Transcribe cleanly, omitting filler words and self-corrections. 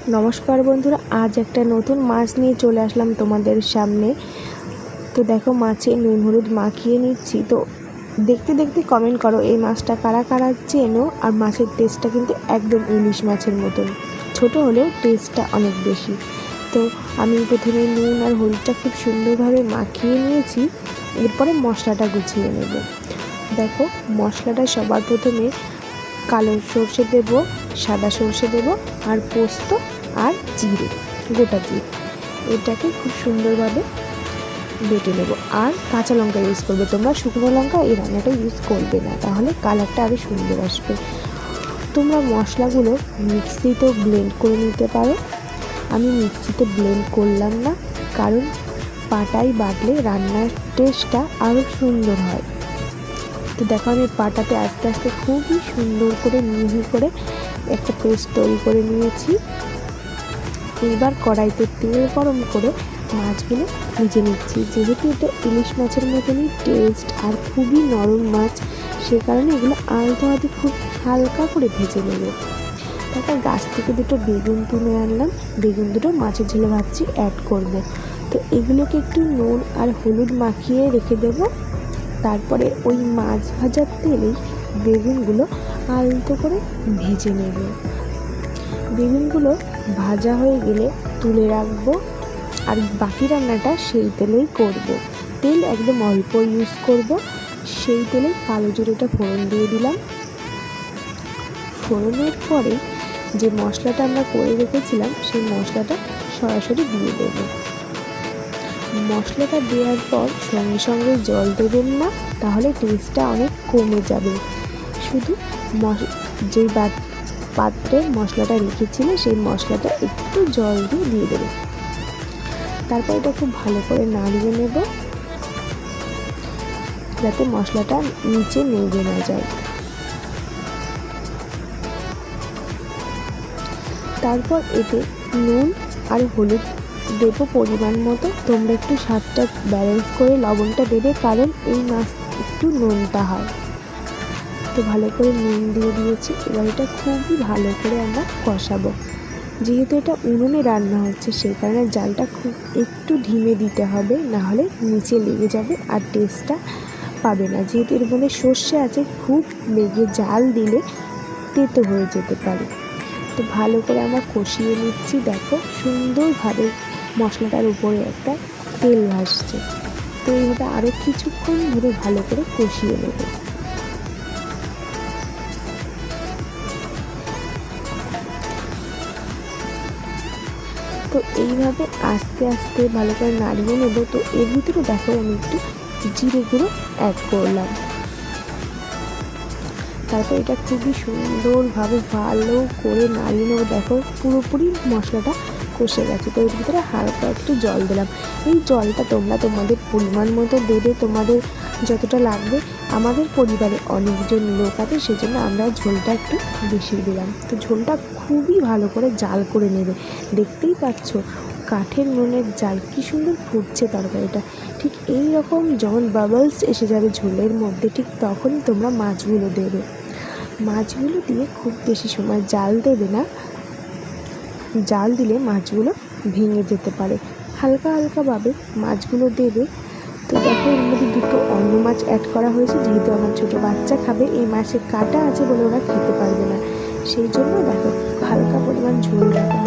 নমস্কার বন্ধুরা, আজ একটা নতুন মাছ নিয়ে চলে আসলাম তোমাদের সামনে। তো দেখো, মাছে নুন হলুদ মাখিয়ে নিচ্ছি। তো দেখতে দেখতে কমেন্ট করো এই মাছটা কারা কারা চেনো। আর মাছের টেস্টটা কিন্তু একদম ইলিশ মাছের মতন, ছোট হলেও টেস্টটা অনেক বেশি। তো আমি প্রথমে নুন আর হলুদটা খুব সুন্দরভাবে মাখিয়ে নিয়েছি। এরপরে মশলাটা গুছিয়ে নেব। দেখো, মশলাটা সবার প্রথমে কালো সর্ষে দেব, সাদা সর্ষে দেব, আর পোস্ত আর জিরে, গোটা জিরে, এটাকে খুব সুন্দরভাবে বেটে নেব। আর কাঁচা লঙ্কা ইউজ করবে, তোমরা শুকনো লঙ্কা এই রান্নাটা ইউজ করবে না, তাহলে কালারটা আরও সুন্দর আসবে। তোমরা মশলাগুলো মিক্সিতেও ব্লেন্ড করে নিতে পারো। আমি মিক্সিতে ব্লেন্ড করলাম না, কারণ পাটায় বাটলে রান্নার টেস্টটা আরও সুন্দর হয়। তো দেখো, আমি পাটাতে আস্তে আস্তে খুবই সুন্দর করে মিহি করে একটা পেস্ট তৈরি করে নিয়েছি। এবার কড়াইতে তেল গরম করে মাছগুলো ভেজে নিচ্ছি। যেহেতু এটা ইলিশ মাছের মতনই টেস্ট আর খুবই নরম মাছ, সে কারণে এগুলো আলতো হাতে খুব হালকা করে ভেজে নেব। তারপর গাছ থেকে দুটো বেগুন তুলে আনলাম, বেগুন দুটো মাছের ঝোলে ভাবছি অ্যাড করব। তো এগুলোকে একটু নুন আর হলুদ মাখিয়ে রেখে দেবো। তারপরে ওই মাছ ভাজার তেলেই বেগুনগুলো আলতো করে ভেজে নেব। বেগুনগুলো ভাজা হয়ে গেলে তুলে রাখবো, আর বাকি রান্নাটা সেই তেলেই করব। তেল একদম অল্প ইউজ করব। সেই তেলে কালো জিরেটা ফোড়ন দিয়ে দিলাম। ফোড়নের পরে যে মশলাটা আমরা করে রেখেছিলাম সেই মশলাটা সরাসরি দিয়ে দেব। মশলাটা দেওয়ার পর সঙ্গে সঙ্গে জল দেবেন না, তাহলে টেস্টটা অনেক কমে যাবে। শুধু যেই পাত্রে মশলাটা রেখেছিলে সেই মশলাটা একটু জল দিয়ে দেবে। তারপর এটা খুব ভালো করে নাড়িয়ে নেব, যাতে মশলাটা নিচে নেমে না যায়। তারপর এতে নুন আর হলুদ দেবো পরিমাণ মতো। তোমরা একটু স্বাদটা ব্যালেন্স করে লবণটা দেবে, কারণ এই মাছ একটু নোনতা হয়। তো ভালো করে নুন দিয়ে দিয়েছি। এবার এটা খুবই ভালো করে আমরা কষাবো। যেহেতু এটা উনুনে রান্না হচ্ছে, সেই কারণে জালটা খুব একটু ধিমে দিতে হবে, নাহলে নিচে লেগে যাবে আর টেস্টটা পাবে না। যেহেতু এর মধ্যে সর্ষে আছে, খুব লেগে জাল দিলে তেতো হয়ে যেতে পারে। তো ভালো করে আমরা কষিয়ে নিচ্ছি। দেখো, সুন্দরভাবে মশলাটার উপরে একটা তেল ভাসছে। তো এইভাবে আরও কিছুক্ষণ ধরে ভালো করে কষিয়ে নেব। তো এইভাবে আস্তে আস্তে ভালো করে নাড়িয়ে নেব। তো এর ভিতরে দেখো, আমি একটু জিরে গুঁড়ো অ্যাড করলাম। তারপর এটা খুবই সুন্দরভাবে ভালো করে নাড়িয়ে নেব। দেখো, পুরোপুরি মশলাটা কষে গেছে। তো এর ভিতরে হালকা একটু জল দিলাম। এই জলটা তোমরা তোমাদের পরিমাণ মতো দেবে, তোমাদের যতটা লাগবে। আমাদের পরিবারে অনেকজন লোক আছে, সেজন্য আমরা ঝোলটা একটু বেশি দিলাম। তো ঝোলটা খুবই ভালো করে জাল করে নেবে। দেখতেই পাচ্ছ কাঠের নুনের জাল কী সুন্দর ফুটছে তরকারিটা। ঠিক এই রকম যখন বাবলস এসে যাবে ঝোলের মধ্যে, ঠিক তখনই তোমরা মাছগুলো দেবে। মাছগুলো দিয়ে খুব বেশি সময় জাল দেবে না, জাল দিলে মাছগুলো ভেঙে যেতে পারে। হালকা হালকাভাবে মাছগুলো দেবে। তো দেখো, এর মধ্যে দুটো অন্য মাছ অ্যাড করা হয়েছে। যেহেতু আমার ছোটো বাচ্চা খাবে, এই মাছের কাঁটা আছে বলে ওরা খেতে পারবে না, সেই জন্য দেখো হালকা পরিমাণ ঝোল রাখা